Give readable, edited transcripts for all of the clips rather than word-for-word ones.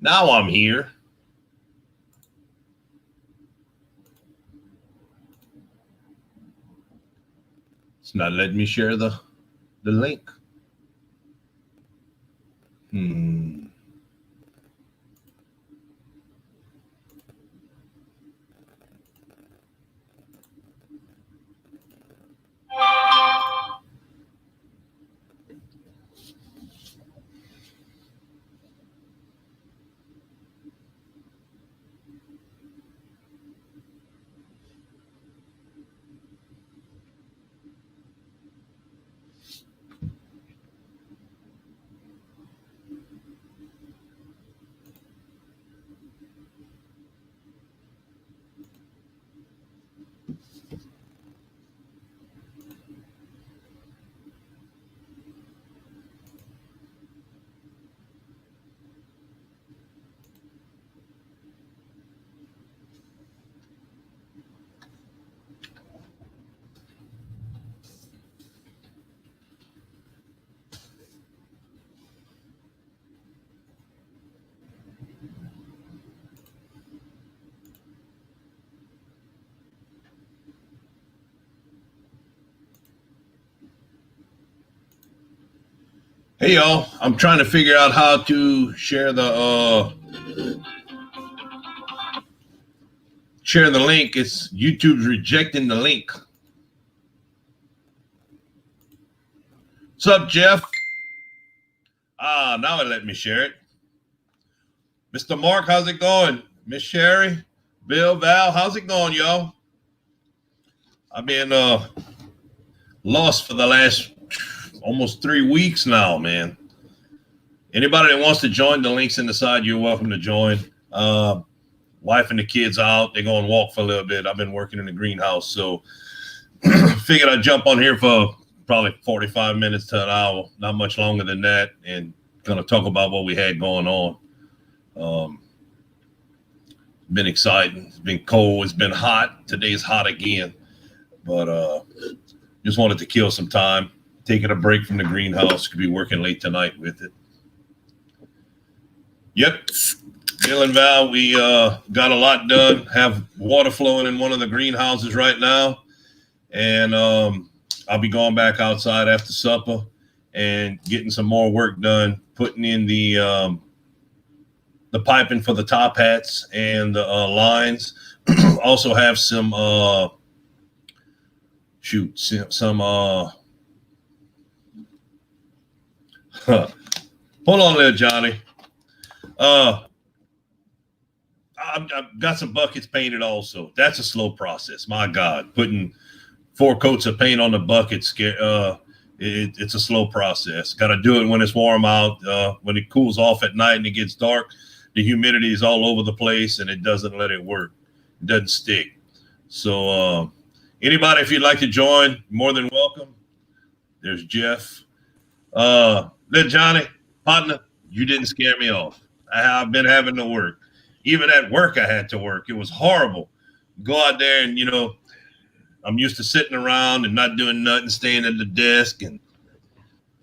Now I'm here. It's not letting me share the link. Hey y'all, I'm trying to figure out how to share the link. It's YouTube's rejecting the link. What's up, Jeff? Now it let me share it. Mr. Mark, how's it going? Miss Sherry, Bill, Val, how's it going, y'all? I've been lost for the last almost 3 weeks now, man. Anybody that wants to join, the link's in the side. You're welcome to join. Wife and the kids out. They're going to walk for a little bit. I've been working in the greenhouse, so figured I'd jump on here for probably 45 minutes to an hour, not much longer than that, and going to talk about what we had going on. Been exciting. It's been cold. It's been hot. Today's hot again, but just wanted to kill some time. Taking a break from the greenhouse. Could be working late tonight with it. Yep. Bill and Val, we got a lot done. Have water flowing in one of the greenhouses right now. And I'll be going back outside after supper and getting some more work done, putting in the piping for the top hats and the lines. Also have some hold on there, Johnny. I've got some buckets painted also. That's a slow process. My God, putting 4 coats of paint on the buckets, it's a slow process. Got to do it when it's warm out. When it cools off at night and it gets dark, the humidity is all over the place and it doesn't let it work. It doesn't stick. So anybody, if you'd like to join, more than welcome. There's Jeff. Johnny, partner, you didn't scare me off. I've been having to work. Even at work, I had to work. It was horrible. Go out there and, I'm used to sitting around and not doing nothing, staying at the desk. And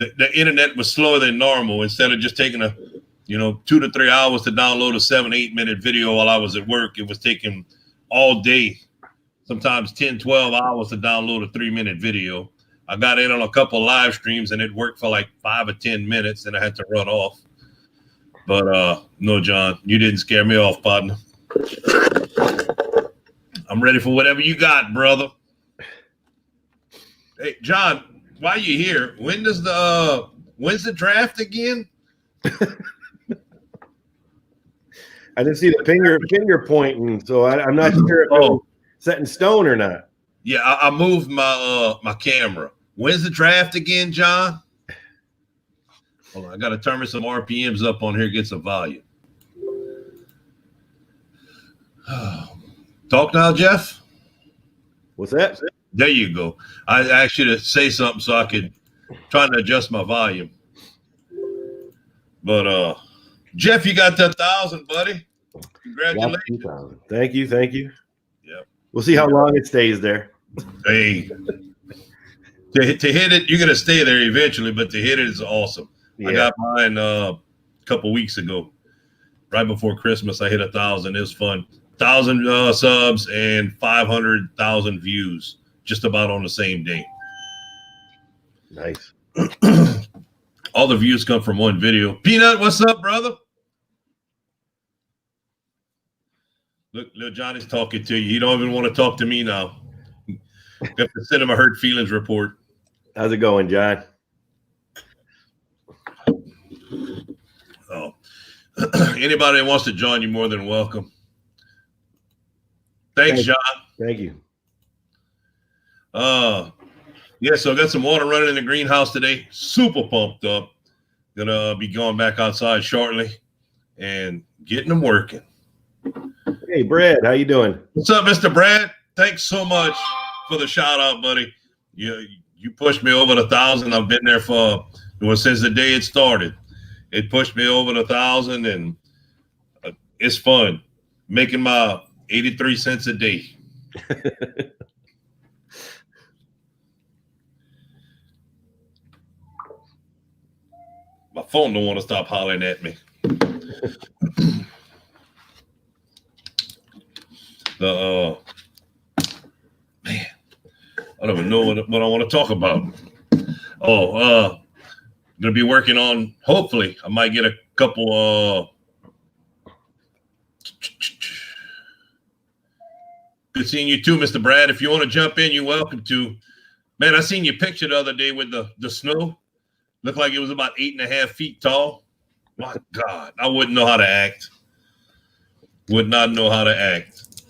the internet was slower than normal. Instead of just taking 2 to 3 hours to download a 7-8 minute video while I was at work, it was taking all day, sometimes 10, 12 hours to download a 3-minute video. I got in on a couple live streams and it worked for like 5 or 10 minutes and I had to run off. But no, John, you didn't scare me off, partner. I'm ready for whatever you got, brother. Hey, John, while you're here, when's the draft again? I didn't see the finger pointing, so I'm not sure if it's set in stone or not. Yeah, I moved my camera. When's the draft again, John? Hold on, I got to turn some RPMs up on here, get some volume. Talk now, Jeff. What's that? There you go. I asked you to say something so I could try to adjust my volume. But Jeff, you got that 1,000, buddy. Congratulations. Thank you. Yep. We'll see how long it stays there. Hey, to hit it, you're gonna stay there eventually, but to hit it is awesome. Yeah. I got mine a couple weeks ago. right before Christmas. I hit 1,000. It was fun. 1,000 subs and 500,000 views just about on the same day. Nice. All the views come from one video. Peanut, what's up, brother? Look, little Johnny's talking to you. He don't even want to talk to me now. You have to send him a hurt feelings report. How's it going, John? Oh, anybody that wants to join, you more than welcome. Thanks, John. Thank you. Yeah, so I got some water running in the greenhouse today. Super pumped up. Gonna be going back outside shortly and getting them working. Hey, Brad, how you doing? What's up, Mr. Brad? Thanks so much for the shout out, buddy. You pushed me over 1,000. I've been there since the day it started. It pushed me over 1,000, and it's fun making my 83 cents a day. My phone don't want to stop hollering at me. Man, I don't even know what I want to talk about. I'm gonna be working on. Hopefully, I might get a couple. Good seeing you too, Mr. Brad. If you want to jump in, you're welcome to. Man, I seen your picture the other day with the snow. Looked like it was about 8.5 feet tall. My God, I wouldn't know how to act. Would not know how to act.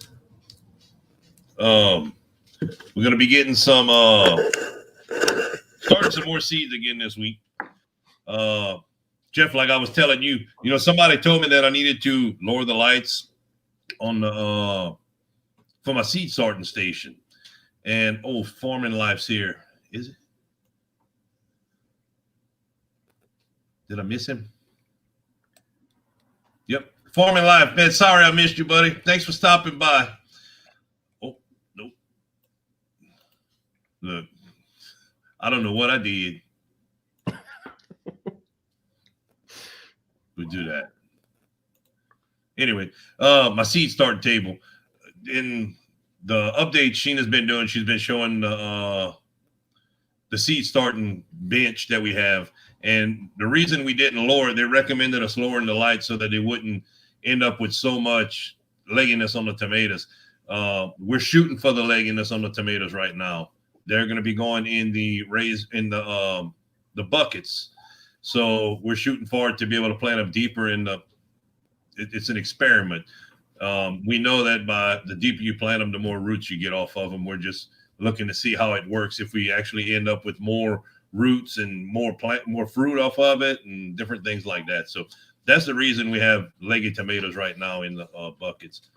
We're gonna be getting some starting some more seeds again this week. Jeff, like I was telling you, somebody told me that I needed to lower the lights on the for my seed sorting station. And Foreman Life's here. Is it? Did I miss him? Yep. Foreman Life, man. Sorry I missed you, buddy. Thanks for stopping by. Oh, nope. Look, I don't know what I did. We do that. Anyway, my seed start table. In the update Sheena's been doing, she's been showing the seed starting bench that we have. And the reason we didn't lower it, they recommended us lowering the light so that it wouldn't end up with so much legginess on the tomatoes. We're shooting for the legginess on the tomatoes right now. They're going to be going in the buckets. So we're shooting for it to be able to plant them deeper in it's an experiment. We know that by the deeper you plant them, the more roots you get off of them. We're just looking to see how it works. If we actually end up with more roots and more fruit off of it and different things like that. So that's the reason we have leggy tomatoes right now in the buckets.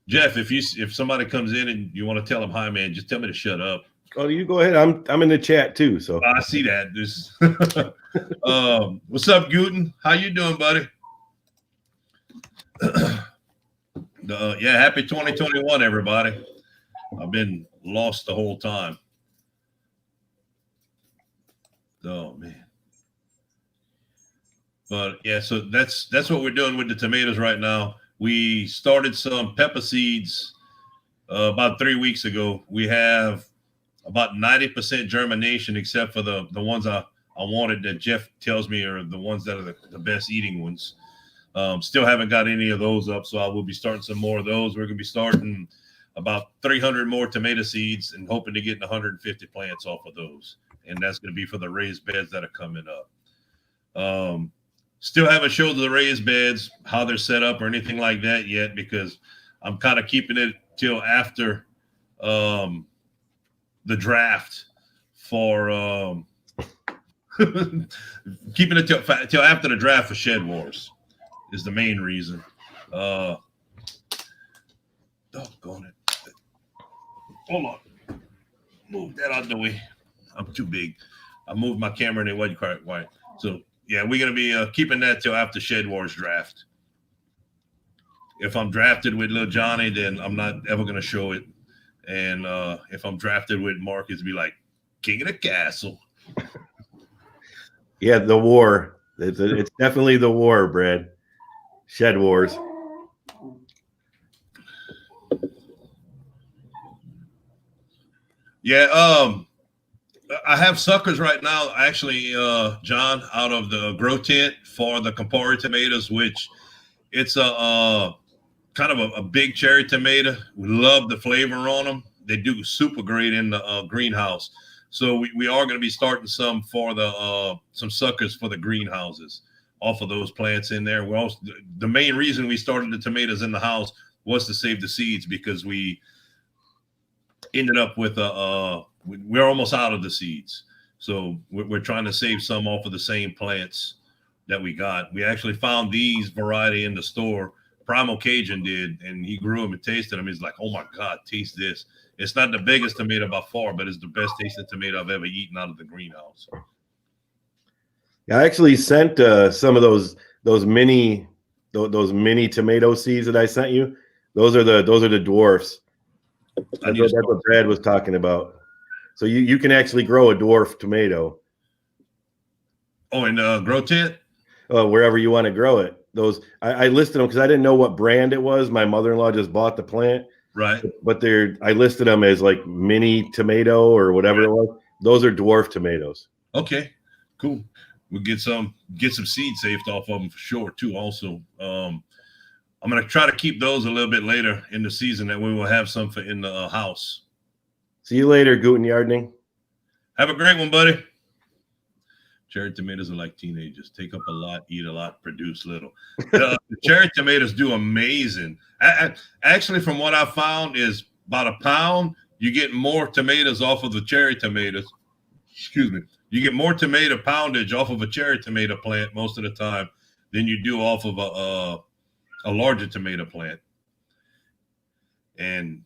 Jeff, if somebody comes in and you want to tell them hi, man, just tell me to shut up. Oh, you go ahead. I'm in the chat too. So I see that. What's up, Guten? How you doing, buddy? Yeah, happy 2021, everybody. I've been lost the whole time. Oh man. But yeah, so that's what we're doing with the tomatoes right now. We started some pepper seeds about 3 weeks ago. We have about 90% germination, except for the ones I wanted that Jeff tells me are the ones that are the best eating ones. Still haven't got any of those up, so I will be starting some more of those. We're going to be starting about 300 more tomato seeds and hoping to get 150 plants off of those. And that's going to be for the raised beds that are coming up. Still haven't showed the raised beds, how they're set up or anything like that yet, because I'm kind of keeping it till after the draft for keeping it till after the draft for Shed Wars is the main reason. Doggone it. Hold on. Move that out of the way. I'm too big. I moved my camera and it wasn't quite right. So, yeah, we're going to be keeping that till after Shed Wars draft. If I'm drafted with Lil Johnny, then I'm not ever going to show it. And if I'm drafted with Mark, it's be like King of the Castle. Yeah, the war. It's definitely the war, Brad. Shed wars. Yeah, I have suckers right now, actually, John, out of the grow tent for the Campari tomatoes, which it's a kind of a big cherry tomato. We love the flavor on them. They do super great in the greenhouse. So we are going to be starting some for the some suckers for the greenhouses off of those plants in there. We also, the main reason we started the tomatoes in the house was to save the seeds because we ended up with we're almost out of the seeds. So we're trying to save some off of the same plants that we got. We actually found these variety in the store. Primal Cajun did, and he grew them and tasted them. He's like, oh my God, taste this. It's not the biggest tomato by far, but it's the best tasting tomato I've ever eaten out of the greenhouse. I actually sent some of those mini tomato seeds that I sent you. Those are the dwarfs. That's what Brad was talking about. So you can actually grow a dwarf tomato. Oh, in grow tent? Wherever you want to grow it. Those I listed them because I didn't know what brand it was. My mother-in-law just bought the plant. Right. But I listed them as like mini tomato or whatever it was. Those are dwarf tomatoes. Okay, cool. We'll get some seed saved off of them for sure too. Also, I'm going to try to keep those a little bit later in the season that we will have some for in the house. See you later, Guten Yardning. Have a great one, buddy. Cherry tomatoes are like teenagers. Take up a lot, eat a lot, produce little. The cherry tomatoes do amazing. Actually, from what I found is about a pound, you get more tomatoes off of the cherry tomatoes. Excuse me. You get more tomato poundage off of a cherry tomato plant most of the time than you do off of a larger tomato plant. And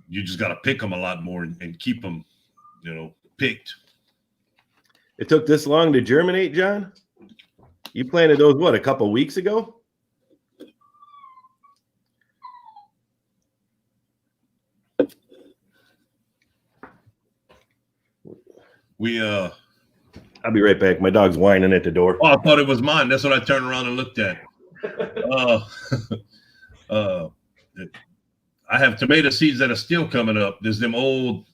you just got to pick them a lot more and keep them, picked. It took this long to germinate, John? You planted those, what, a couple weeks ago? I'll be right back. My dog's whining at the door. Oh, I thought it was mine. That's what I turned around and looked at. I have tomato seeds that are still coming up. There's them old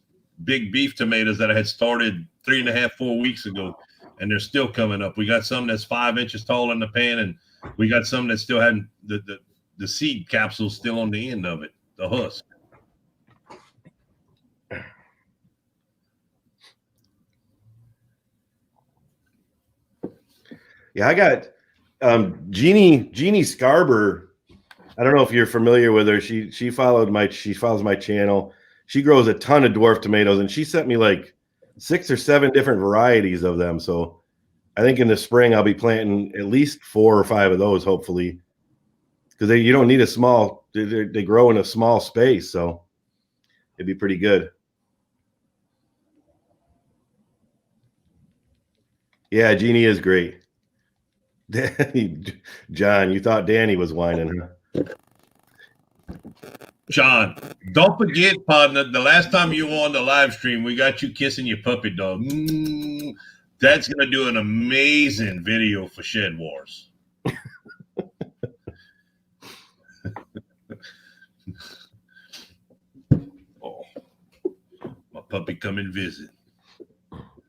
big beef tomatoes that I had started 3.5, 4 weeks ago, and they're still coming up. We got some that's 5 inches tall in the pan, and we got some that still had the seed capsule still on the end of it, the husk. Yeah, I got Jeannie Scarber. I don't know if you're familiar with her. She follows my channel. She grows a ton of dwarf tomatoes, and she sent me like 6 or 7 different varieties of them. So I think in the spring I'll be planting at least 4 or 5 of those, hopefully, because you don't need a small. They grow in a small space, so it'd be pretty good. Yeah, Jeannie is great. John, you thought Danny was whining, huh? John, don't forget, partner, the last time you were on the live stream, we got you kissing your puppy dog. That's going to do an amazing video for Shed Wars. Oh, my puppy come and visit.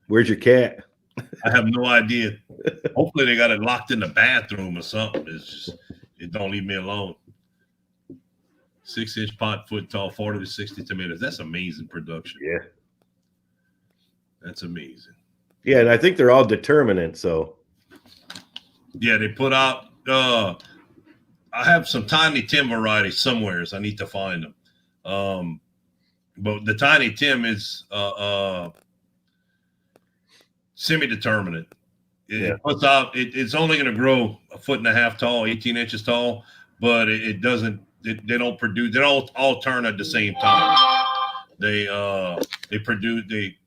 Where's your cat? I have no idea. Hopefully they got it locked in the bathroom or something. It don't leave me alone. 6-inch pot, foot tall, 40 to 60 tomatoes. That's amazing production. Yeah. That's amazing. Yeah, and I think they're all determinate, so. Yeah, they put out I have some Tiny Tim varieties somewheres. I need to find them. But the Tiny Tim is semi-determinate. It puts out it's only going to grow 1.5 feet tall, 18 inches tall, but it doesn't. They don't produce. They don't all turn at the same time. They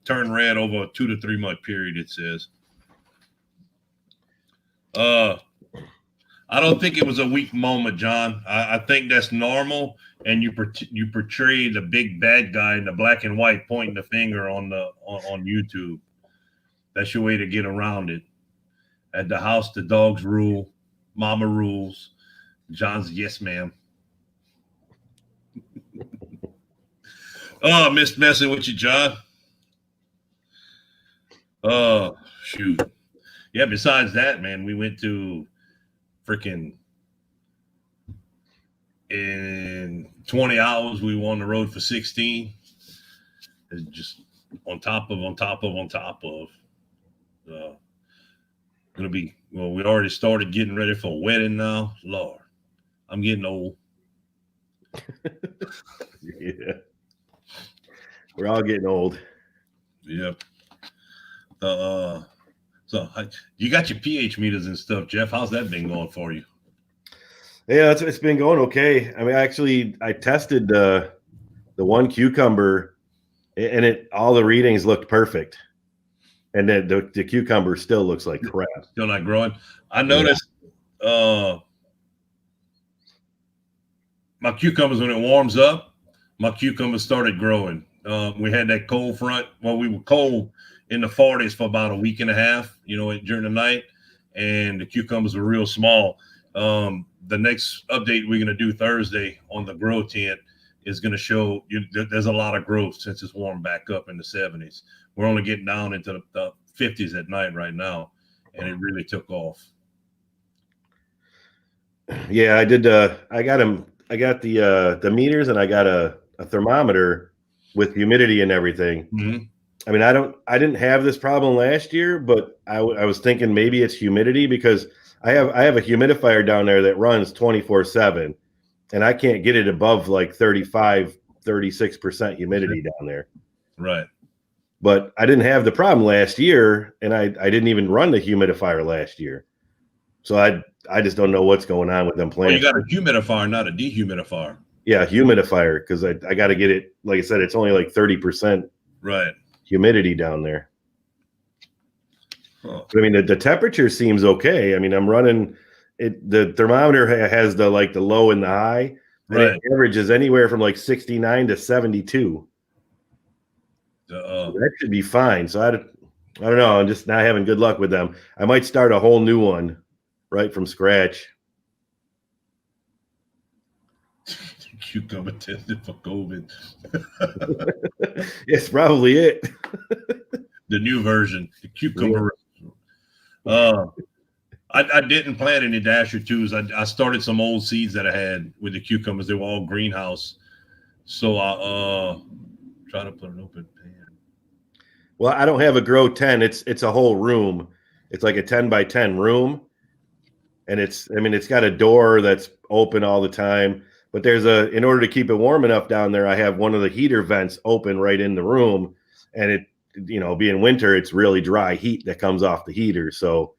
turn red over a 2 to 3 month period. It says. I don't think it was a weak moment, John. I think that's normal, and you portray the big bad guy in the black and white pointing the finger on YouTube. That's your way to get around it. At the house, the dogs rule. Mama rules. John's yes, ma'am. Oh, I missed messing with you, John. Oh, shoot. Yeah, besides that, man, we went to freaking in 20 hours, we were on the road for 16. It's just on top of. Gonna be, well, we already started getting ready for a wedding now. Lord, I'm getting old. Yeah. We're all getting old. Yep. So you got your pH meters and stuff, Jeff. How's that been going for you? Yeah, it's been going okay. I mean, actually, I tested the one cucumber, and all the readings looked perfect, and then the cucumber still looks like crap. Still not growing. I noticed my cucumbers, when it warms up, my cucumbers started growing. We had that cold front. Well, we were cold in the 40s for about a week and a half, during the night, and the cucumbers were real small. The next update we're going to do Thursday on the grow tent is going to show you there's a lot of growth since it's warmed back up in the 70s. We're only getting down into the 50s at night right now, and it really took off. Yeah, I did. I got the meters, and I got a thermometer with humidity and everything. Mm-hmm. I mean, I didn't have this problem last year, but I was thinking maybe it's humidity, because I have a humidifier down there that runs 24/7, and I can't get it above like 35, 36% humidity down there. Right. But I didn't have the problem last year, and I didn't even run the humidifier last year. So I just don't know what's going on with them plants. Well, you got a humidifier, not a dehumidifier. Yeah, humidifier, because I got to get it. Like I said, it's only like 30% right humidity down there. Huh. I mean, the temperature seems okay. I mean, I'm running it. The thermometer has the low and the high, and it averages anywhere from like 69 to 72. That should be fine. So I don't know. I'm just not having good luck with them. I might start a whole new one right from scratch. Cucumber tested for COVID. It's probably it. The new version, the cucumber. I didn't plant any Dasher 2s. I started some old seeds that I had with the cucumbers. They were all greenhouse. So I try to put an open pan. Well, I don't have a grow 10. It's a whole room. It's like a 10 by 10 room. And it's got a door that's open all the time. But in order to keep it warm enough down there, I have one of the heater vents open right in the room. And it, being winter, it's really dry heat that comes off the heater. So,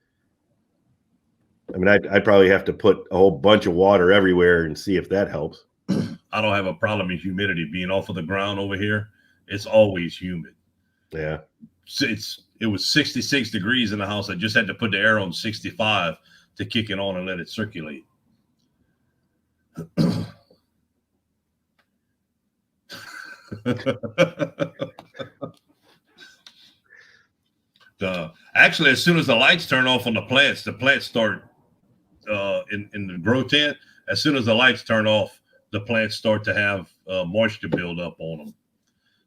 I mean, I'd probably have to put a whole bunch of water everywhere and see if that helps. I don't have a problem with humidity being off of the ground over here. It's always humid. Yeah. It was 66 degrees in the house. I just had to put the air on 65 to kick it on and let it circulate. Actually, as soon as the lights turn off on the plants start in the grow tent. As soon as the lights turn off, the plants start to have moisture build up on them.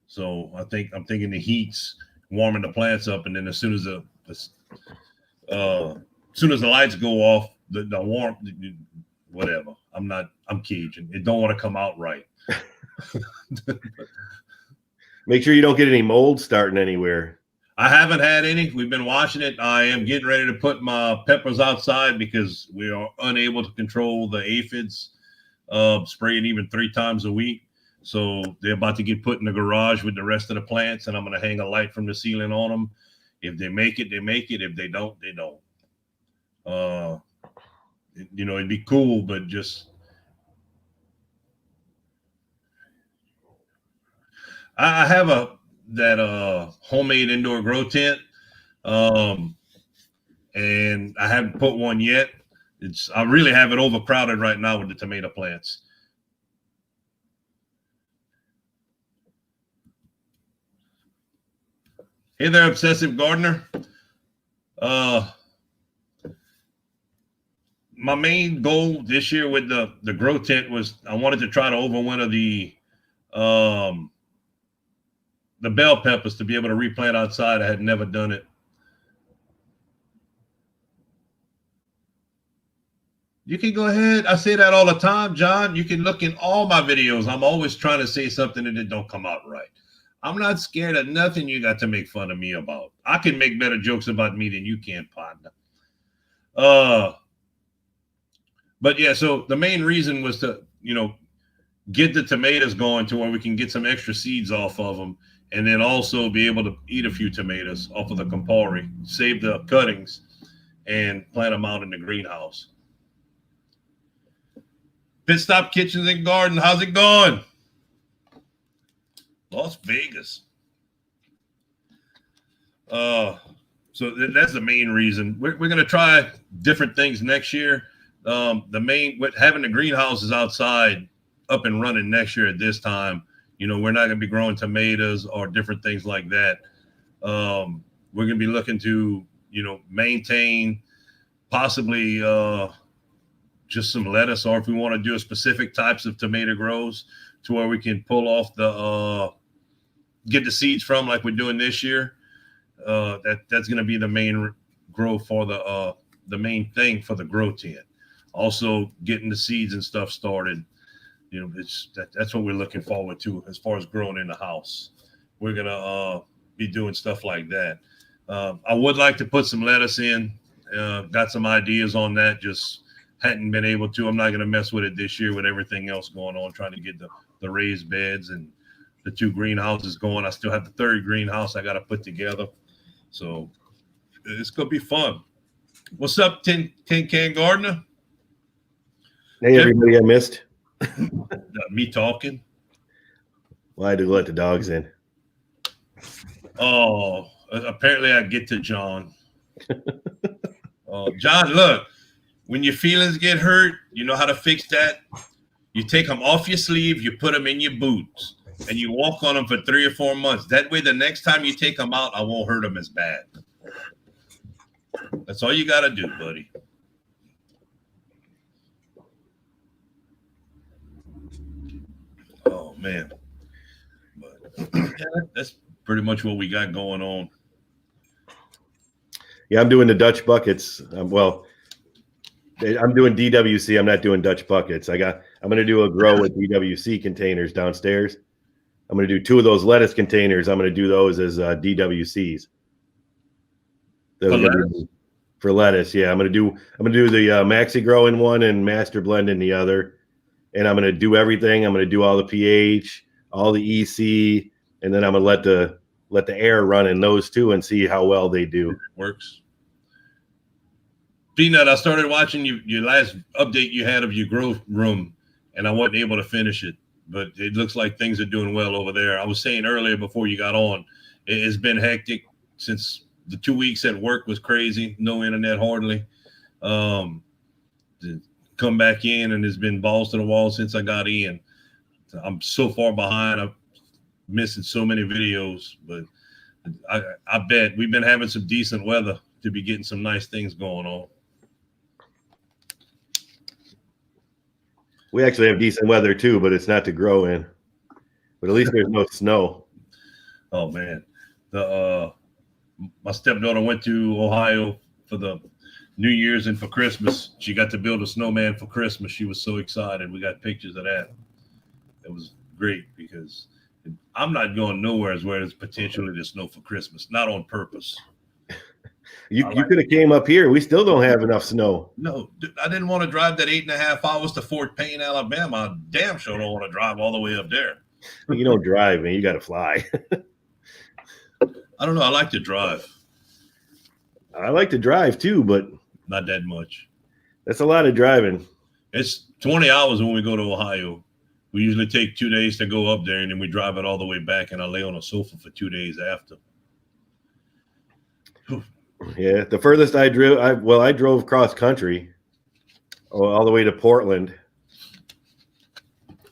So I'm thinking the heat's warming the plants up, and then as soon as the lights go off, the warmth, whatever. I'm caging. It don't want to come out right. Make sure you don't get any mold starting anywhere. I haven't had any. We've been watching it. I am getting ready to put my peppers outside because we are unable to control the aphids, spraying even 3 times a week. So they're about to get put in the garage with the rest of the plants, and I'm going to hang a light from the ceiling on them. If they make it, they make it. If they don't, they don't. It'd be cool, but just I have that homemade indoor grow tent, and I haven't put one yet. I really have it overcrowded right now with the tomato plants. Hey there, obsessive gardener. my main goal this year with the grow tent was I wanted to try to overwinter the bell peppers to be able to replant outside. I had never done it. You can go ahead. I say that all the time, John. You can look in all my videos. I'm always trying to say something and it don't come out right. I'm not scared of nothing you got to make fun of me about. I can make better jokes about me than you can, partner. But yeah, so the main reason was to, get the tomatoes going to where we can get some extra seeds off of them, and then also be able to eat a few tomatoes off of the Campari, save the cuttings, and plant them out in the greenhouse. Pit Stop Kitchens and Garden, how's it going? Las Vegas. So that's the main reason. We're going to try different things next year. With having the greenhouses outside up and running next year at this time, we're not going to be growing tomatoes or different things like that. We're going to be looking to, maintain possibly just some lettuce, or if we want to do a specific types of tomato grows to where we can pull off get the seeds from like we're doing this year. That's going to be the main grow for the main thing for the grow tent. Also getting the seeds and stuff started. That's what we're looking forward to as far as growing in the house. We're going to be doing stuff like that. I would like to put some lettuce in. Got some ideas on that. Just hadn't been able to. I'm not going to mess with it this year with everything else going on, trying to get the raised beds and the 2 greenhouses going. I still have the 3rd greenhouse I got to put together. So it's going to be fun. What's up, Tin Can Gardener? Hey, everybody I missed. Me talking. Well, I had to let the dogs in. Oh, apparently I get to John. John, look, when your feelings get hurt, you know how to fix that? You take them off your sleeve, you put them in your boots, and you walk on them for 3 or 4 months. That way, the next time you take them out, I won't hurt them as bad. That's all you got to do, buddy. Oh, man. But yeah, that's pretty much what we got going on. Yeah, I'm doing the Dutch buckets. I'm doing DWC. I'm not doing Dutch buckets. I'm going to do a grow with DWC containers downstairs. I'm going to do 2 of those lettuce containers. I'm going to do those as DWCs. For lettuce, yeah. I'm going to do the Maxi Grow in one and Master Blend in the other. And I'm going to do everything. I'm going to do all the pH, all the EC, and then I'm going to let the air run in those 2 and see how well they do. Works. Peanut, I started watching your last update you had of your growth room, and I wasn't able to finish it. But it looks like things are doing well over there. I was saying earlier before you got on, it's been hectic since the 2 weeks at work was crazy. No internet hardly. Come back in, and it's been balls to the wall since I got in. I'm so far behind. I'm missing so many videos, but I bet we've been having some decent weather to be getting some nice things going on. We actually have decent weather too, but it's not to grow in. But at least there's no snow. Oh man, my stepdaughter went to Ohio for the New Year's and for Christmas. She got to build a snowman for Christmas. She was so excited. We got pictures of that. It was great because I'm not going nowhere as where there's potentially to snow for Christmas, not on purpose. You could have came up here. We still don't have enough snow. No, I didn't want to drive that 8.5 hours to Fort Payne, Alabama. I damn sure don't want to drive all the way up there. You don't drive, man. You got to fly. I don't know. I like to drive. I like to drive too, but not that much. That's a lot of driving. It's 20 hours when we go to Ohio. We usually take 2 days to go up there, and then we drive it all the way back, and I lay on a sofa for 2 days after. Yeah, the furthest I drove cross country, all the way to Portland.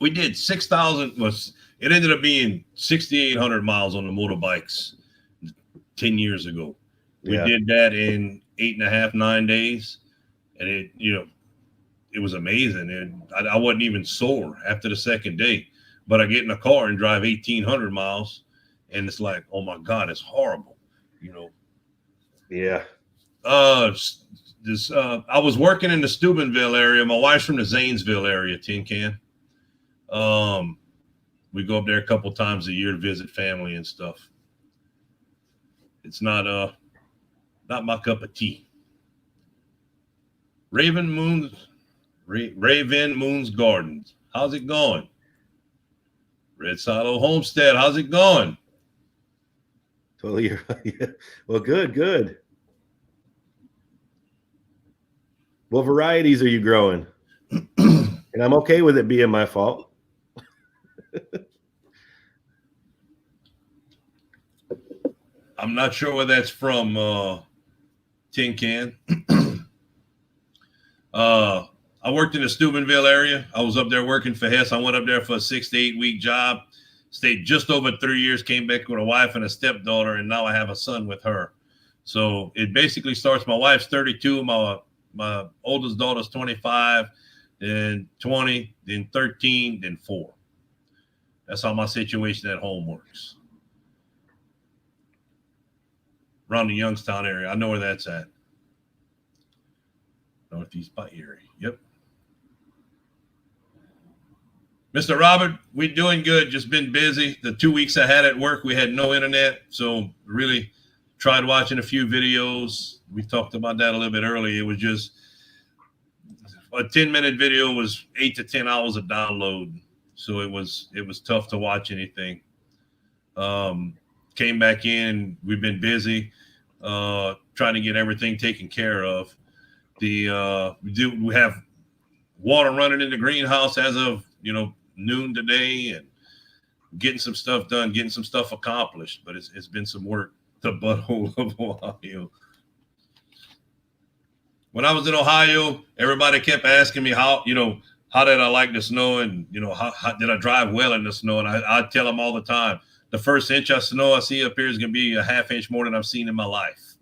We did 6,000. It ended up being 6,800 miles on the motorbikes 10 years ago. We did that in 8.5, 9 days, and it was amazing. And I wasn't even sore after the second day, but I get in a car and drive 1,800 miles, and it's like, oh my God, it's horrible. Yeah. I was working in the Steubenville area. My wife's from the Zanesville area, Tin Can. We go up there a couple times a year to visit family and stuff. It's not my cup of tea. Raven Moon's Gardens. How's it going? Red Silo Homestead. How's it going? Totally. Well, good. What varieties are you growing? And I'm okay with it being my fault. I'm not sure where that's from, Tin Can. I worked in the Steubenville area. I was up there working for Hess. I went up there for a 6 to 8 week job. Stayed just over 3 years, came back with a wife and a stepdaughter, and now I have a son with her. So it basically starts, my wife's 32, my oldest daughter's 25, then 20, then 13, then 4. That's how my situation at home works. Around the Youngstown area. I know where that's at. Northeast by Erie. Yep. Mr. Robert, we're doing good. Just been busy. The 2 weeks I had at work, we had no internet. So really tried watching a few videos. We talked about that a little bit earlier. It was just a 10-minute video was 8 to 10 hours of download. So it was tough to watch anything. Came back in. We've been busy trying to get everything taken care of. We have water running in the greenhouse as of noon today, and getting some stuff done, getting some stuff accomplished. But it's been some work. The butthole of Ohio. When I was in Ohio, everybody kept asking me how did I like the snow, and how did I drive well in the snow? And I tell them all the time, the first inch of snow I see up here is going to be a half inch more than I've seen in my life.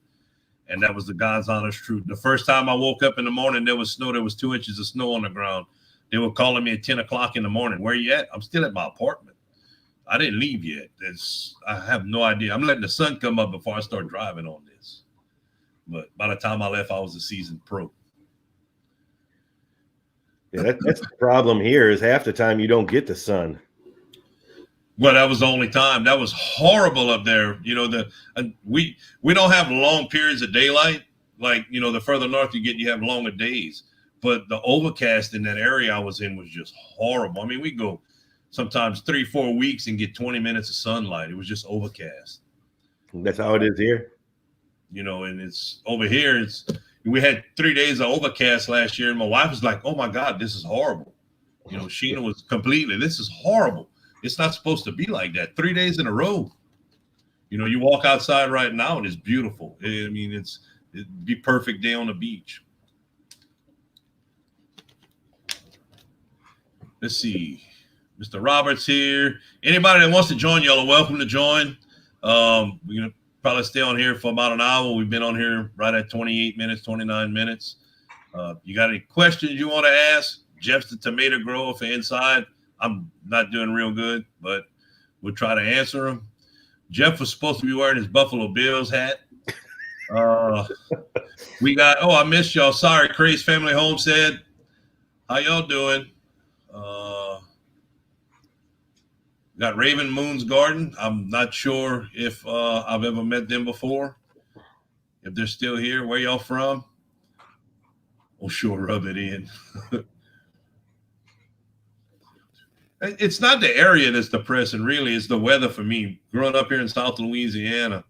And that was the God's honest truth. The first time I woke up in the morning, there was snow. There was 2 inches of snow on the ground. They were calling me at 10 o'clock in the morning. Where you at? I'm still at my apartment. I didn't leave yet. I have no idea. I'm letting the sun come up before I start driving on this. But by the time I left, I was a seasoned pro. Yeah, that's the problem here is half the time you don't get the sun. Well, that was the only time. That was horrible up there. We don't have long periods of daylight. Like, the further north you get, you have longer days. But the overcast in that area I was in was just horrible. I mean, we go sometimes 3-4 weeks and get 20 minutes of sunlight. It was just overcast. That's how it is here. And it's over here. We had 3 days of overcast last year, and my wife was like, "Oh my God, this is horrible." Sheena was completely, "This is horrible. It's not supposed to be like that. 3 days in a row." You walk outside right now and it's beautiful. I mean, it'd be perfect day on the beach. Let's see. Mr. Roberts here. Anybody that wants to join, y'all are welcome to join. We're going to probably stay on here for about an hour. We've been on here right at 28 minutes, 29 minutes. You got any questions you want to ask? Jeff's the tomato grower for Inside. I'm not doing real good, but we'll try to answer them. Jeff was supposed to be wearing his Buffalo Bills hat. We got, I missed y'all. Sorry, Craze Family Homestead. How y'all doing? Got Raven Moon's Garden. I'm not sure if I've ever met them before. If they're still here, where y'all from? Oh, sure, rub it in. It's not the area that's depressing, really. It's the weather for me. Growing up here in South Louisiana,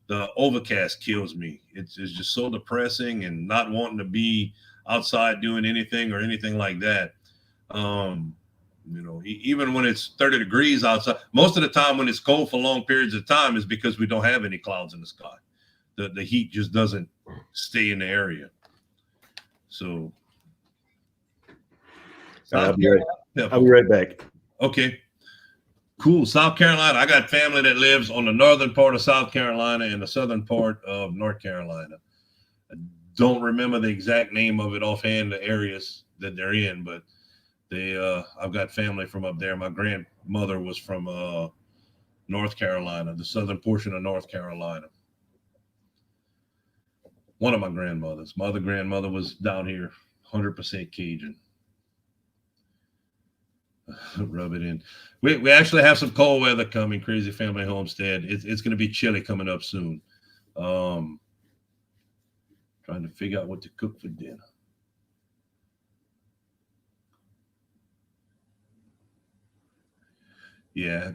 the overcast kills me. It's just so depressing, and not wanting to be outside doing anything or anything like that. Even when it's 30 degrees outside, most of the time when it's cold for long periods of time is because we don't have any clouds in the sky. The heat just doesn't stay in the area. So I'll be right back. Okay. Cool. South Carolina. I got family that lives on the northern part of South Carolina and the southern part of North Carolina. I don't remember the exact name of it offhand, the areas that they're in, but I've got family from up there. My grandmother was from North Carolina, the southern portion of North Carolina. One of my grandmothers. My other grandmother was down here, 100% Cajun. Rub it in. We actually have some cold weather coming. Crazy Family Homestead. It's going to be chilly coming up soon. Trying to figure out what to cook for dinner. Yeah,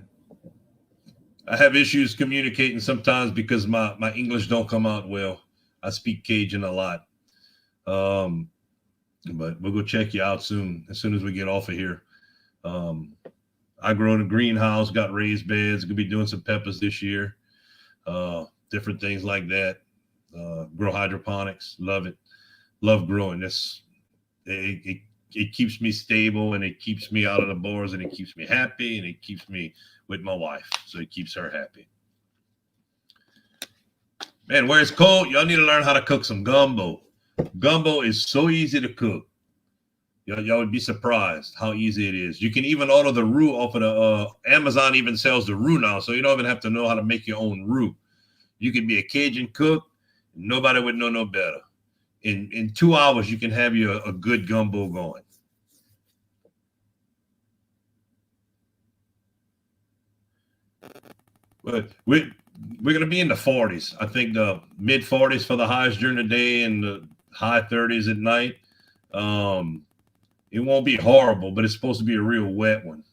I have issues communicating sometimes because my English don't come out well. I speak Cajun a lot. But we'll go check you out soon as we get off of here. I grow in a greenhouse, got raised beds, gonna be doing some peppers this year. Different things like that. Grow hydroponics, love it. Love growing. It keeps me stable, and it keeps me out of the bores, and it keeps me happy, and it keeps me with my wife. So it keeps her happy. Man, where it's cold, y'all need to learn how to cook some gumbo. Gumbo is so easy to cook. Y'all would be surprised how easy it is. You can even order the roux off of the Amazon. Even sells the roux now, so you don't even have to know how to make your own roux. You can be a Cajun cook. Nobody would know no better. In 2 hours, you can have you a good gumbo going. But we're going to be in the 40s. I think the mid 40s for the highs during the day and the high 30s at night. It won't be horrible, but it's supposed to be a real wet one.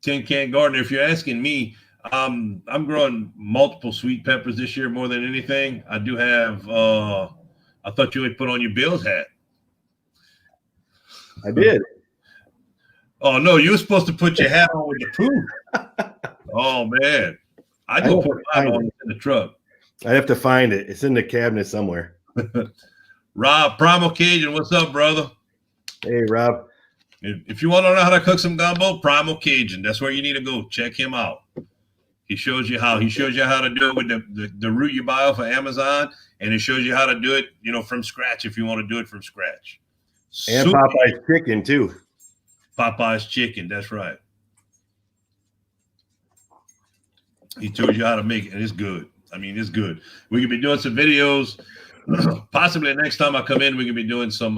Tin Can Gardener, if you're asking me, I'm growing multiple sweet peppers this year more than anything. I do have, I thought you would put on your Bills hat. I did. Oh, no, you were supposed to put your hat on with the poo. Oh, man. I go put mine on in the truck. I have to find it. It's in the cabinet somewhere. Rob, Primal Cajun, what's up, brother? Hey, Rob. If you want to know how to cook some gumbo, Primal Cajun, that's where you need to go. Check him out. He shows you how. He shows you how to do it with the roux you buy off of Amazon, and he shows you how to do it, from scratch if you want to do it from scratch. And Popeye's chicken, too. Popeye's chicken, that's right. He told you how to make it, and it's good. I mean, it's good. We could be doing some videos. Possibly next time I come in, we could be doing some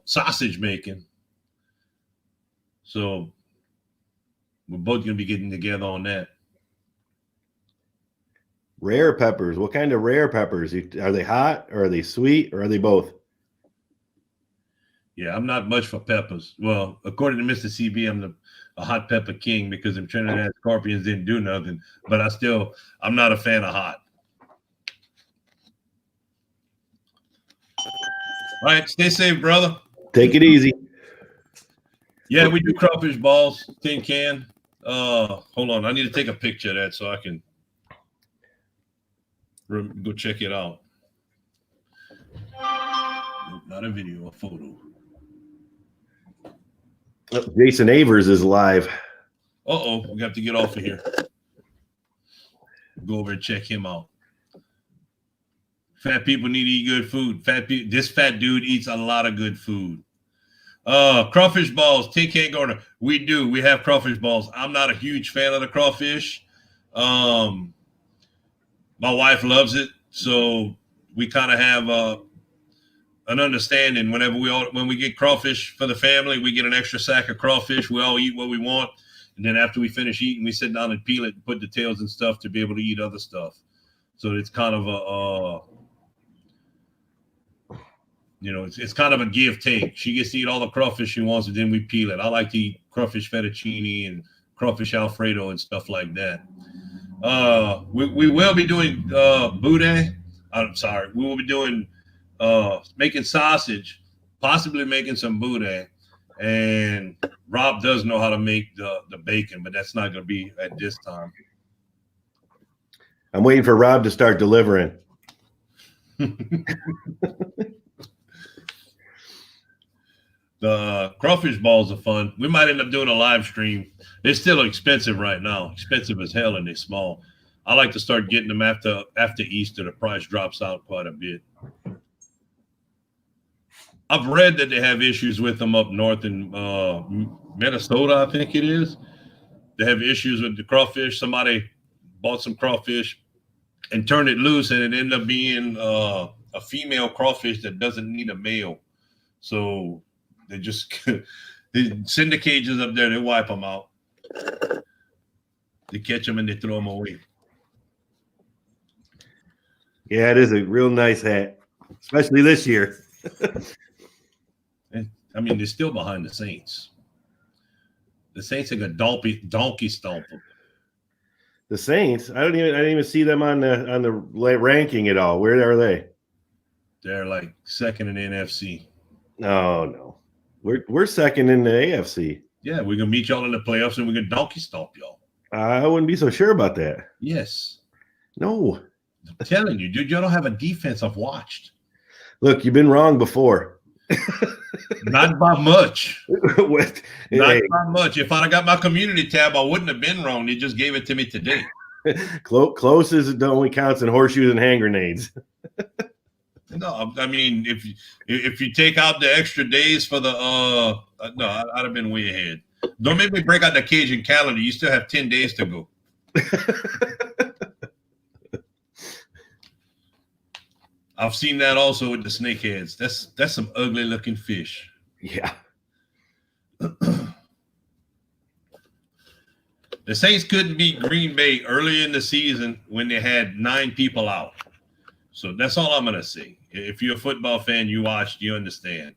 sausage making. So we're both going to be getting together on that. Rare peppers. What kind of rare peppers? Are they hot, or are they sweet, or are they both? Yeah, I'm not much for peppers. Well, according to Mr. CB, I'm a hot pepper king because them Trinidad Scorpions didn't do nothing. But I'm not a fan of hot. All right, stay safe, brother. Take it easy. Yeah, we do crawfish balls, tin can. Hold on, I need to take a picture of that so I can go check it out. Not a video, a photo. Jason Avers is live. We have to get off of here. Go over and check him out. Fat people need to eat good food. This fat dude eats a lot of good food. Crawfish balls, Tin Can Gardener. We do. We have crawfish balls. I'm not a huge fan of the crawfish. My wife loves it, so we kind of have an understanding. When we get crawfish for the family, we get an extra sack of crawfish. We all eat what we want, and then after we finish eating, we sit down and peel it and put the tails and stuff to be able to eat other stuff. So it's kind of it's kind of a give take. She gets to eat all the crawfish she wants, and then we peel it. I like to eat crawfish fettuccine and crawfish Alfredo and stuff like that. We will be doing boudin. I'm sorry, we will be doing making sausage, possibly making some boudin. And Rob does know how to make the bacon, but that's not going to be at this time. I'm waiting for Rob to start delivering. The crawfish balls are fun. We might end up doing a live stream. They're still expensive right now, expensive as hell, and they're small. I like to start getting them after Easter. The price drops out quite a bit. I've read that they have issues with them up north in Minnesota, I think it is. They have issues with the crawfish. Somebody bought some crawfish and turned it loose, and it ended up being a female crawfish that doesn't need a male. So they just they send the cages up there. They wipe them out. They catch them and they throw them away. Yeah, it is a real nice hat, especially this year. I mean, they're still behind the Saints. The Saints are going to donkey stomp them. The Saints, I didn't even see them on the ranking at all. Where are they? They're like second in the NFC. No. We're second in the AFC. Yeah, we're gonna meet y'all in the playoffs and we're gonna donkey stomp y'all. I wouldn't be so sure about that. Yes. No. I'm telling you, dude, y'all don't have a defense I've watched. Look, you've been wrong before. Not by much. Not by much. If I'd have got my community tab, I wouldn't have been wrong. They just gave it to me today. Close is the only counts in horseshoes and hand grenades. No, I mean, if you take out the extra days for the no, I'd have been way ahead. Don't make me break out the Cajun calendar. You still have 10 days to go. I've seen that also with the snakeheads. That's some ugly looking fish. Yeah. The Saints couldn't beat Green Bay early in the season when they had 9 people out. So that's all I'm going to say. If you're a football fan, you watched, you understand.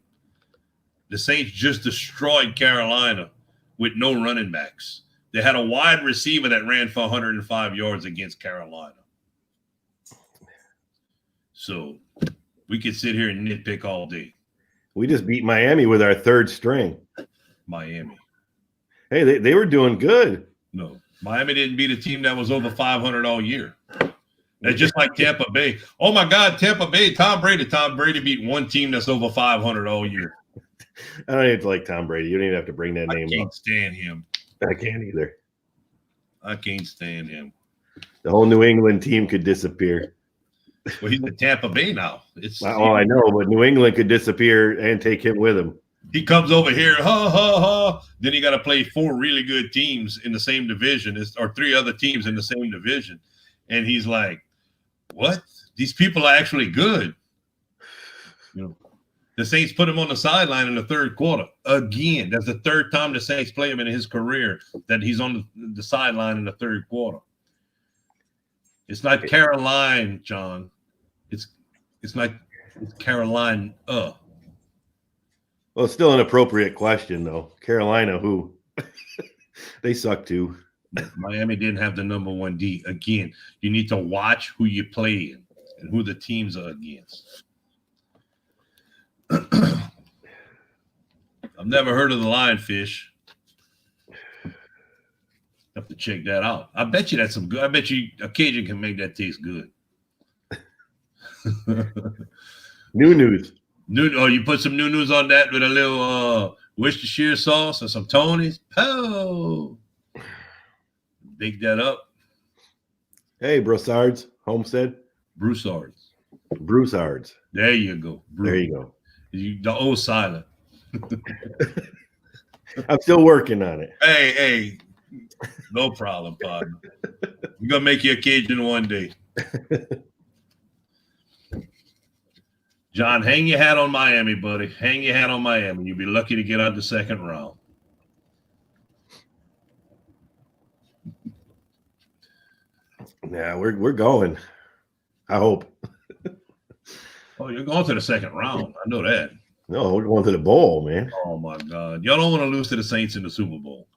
The Saints just destroyed Carolina with no running backs. They had a wide receiver that ran for 105 yards against Carolina. So we could sit here and nitpick all day. We just beat Miami with our third string. Miami. Hey, they were doing good. No, Miami didn't beat a team that was over 500 all year. They're just like Tampa Bay. Oh, my God, Tampa Bay, Tom Brady. Tom Brady beat one team that's over 500 all year. I don't even like Tom Brady. You don't even have to bring that name up. I can't stand him. I can't either. I can't stand him. The whole New England team could disappear. Well, he's in Tampa Bay now. I know, but New England could disappear and take him with him. He comes over here, ha, ha, ha. Then he got to play 4 really good teams in the same division, or 3 other teams in the same division. And he's like, what? These people are actually good. You know, the Saints put him on the sideline in the third quarter. Again, that's the third time the Saints play him in his career that he's on the sideline in the third quarter. It's not Caroline, John. It's not Caroline. Well, it's still an appropriate question, though. Carolina, who? They suck, too. Miami didn't have the number 1 D. Again, you need to watch who you play in and who the teams are against. I've never heard of the lionfish. Have to check that out. I bet you that's some good. I bet you a Cajun can make that taste good. New news. You put some new news on that with a little Worcestershire sauce or some Tony's. Oh, bake that up. Hey, Broussards, Homestead. Broussards. There you go. There you go. The O silent. I'm still working on it. Hey, no problem, partner. We're gonna make you a Cajun one day. John, hang your hat on Miami, buddy. Hang your hat on Miami. You'll be lucky to get out the second round. Yeah, we're going. I hope. Oh, you're going to the second round. I know that. No, we're going to the bowl, man. Oh my God. Y'all don't want to lose to the Saints in the Super Bowl.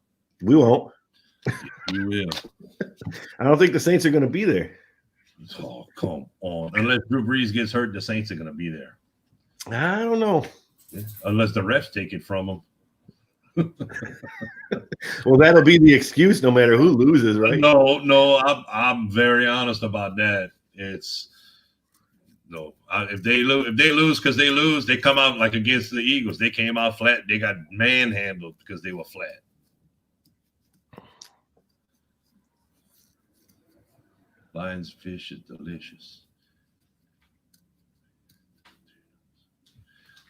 We won't. You will. I don't think the Saints are going to be there. Oh, come on. Unless Drew Brees gets hurt, the Saints are going to be there. I don't know. Unless the refs take it from them. Well, that'll be the excuse no matter who loses, right? No, I'm very honest about that. It's no. If they lose because they lose, they come out like against the Eagles. They came out flat. They got manhandled because they were flat. Lion's fish is delicious.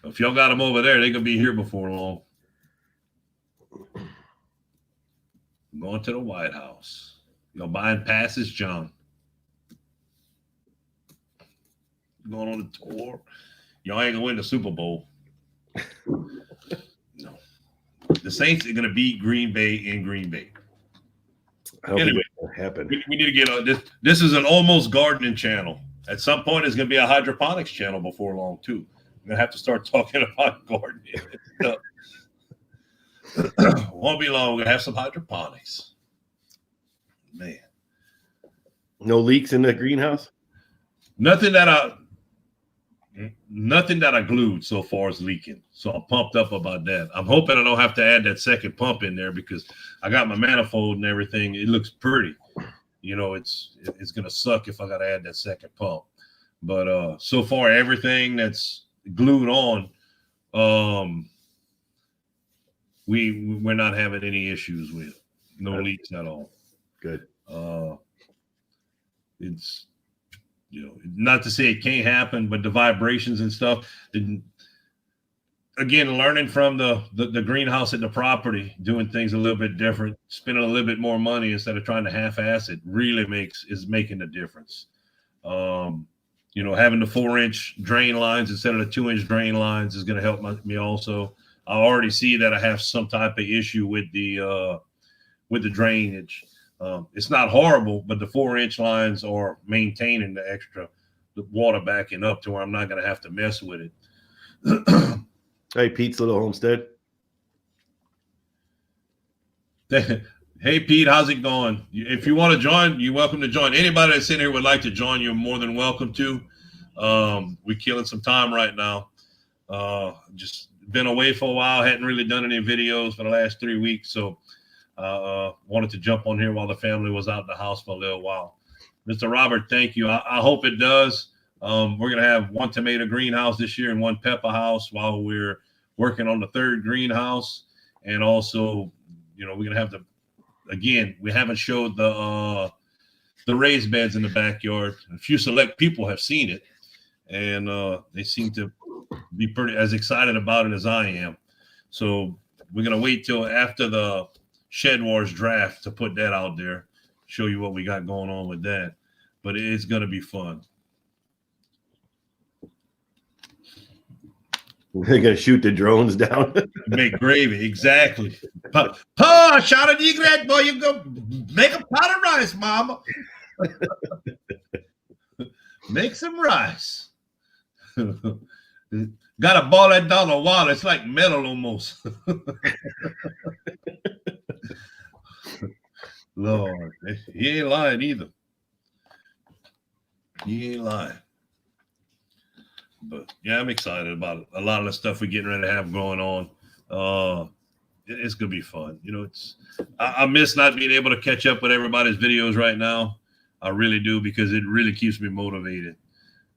If y'all got them over there, they gonna be here before long. Going to the White House. Y'all buying passes, John? Going on the tour? Y'all ain't gonna win the Super Bowl. No. The Saints are gonna beat Green Bay in Green Bay. I don't Anyway, think it's gonna happen. we need to get on this. This is an almost gardening channel. At some point, it's gonna be a hydroponics channel before long too. I'm gonna have to start talking about gardening. Won't be long. We're gonna have some hydroponics. Man, No leaks in the greenhouse. nothing that I glued so far is leaking. So I'm pumped up about that. I'm hoping I don't have to add that second pump in there because I got my manifold and everything. It looks pretty. You know, it's gonna suck if I gotta add that second pump. But so far everything that's glued on, we're not having any issues with. No leaks at all. Good. It's, you know, not to say it can't happen, but the vibrations and stuff. Again, learning from the greenhouse at the property, doing things a little bit different, spending a little bit more money instead of trying to half-ass it, really is making a difference. You know, having the 4-inch drain lines instead of the 2-inch drain lines is going to help me also. I already see that I have some type of issue with the drainage. It's not horrible, but the 4-inch lines are maintaining the water backing up to where I'm not going to have to mess with it. Hey, Pete's little homestead. Hey, Pete, how's it going? If you want to join, you're welcome to join. Anybody that's in here would like to join, you're more than welcome to. We're killing some time right now. Just been away for a while. Hadn't really done any videos for the last 3 weeks. So wanted to jump on here while the family was out in the house for a little while. Mr. Robert, thank you. I hope it does. We're going to have 1 tomato greenhouse this year and 1 pepper house while we're working on the 3rd greenhouse. And also, you know, we're going to have again, we haven't showed the raised beds in the backyard. A few select people have seen it, and they seem to be pretty as excited about it as I am. So we're going to wait till after the Shed Wars draft to put that out there, show you what we got going on with that. But it's going to be fun. They're gonna shoot the drones down. Make gravy, exactly. Shout out to you, great boy. You go make a pot of rice, mama. Make some rice. Got to ball that down the water. It's like metal almost. Lord, he ain't lying either. He ain't lying. But yeah, I'm excited about it. A lot of the stuff we're getting ready to have going on. It's gonna be fun. You know, I miss not being able to catch up with everybody's videos right now. I really do, because it really keeps me motivated.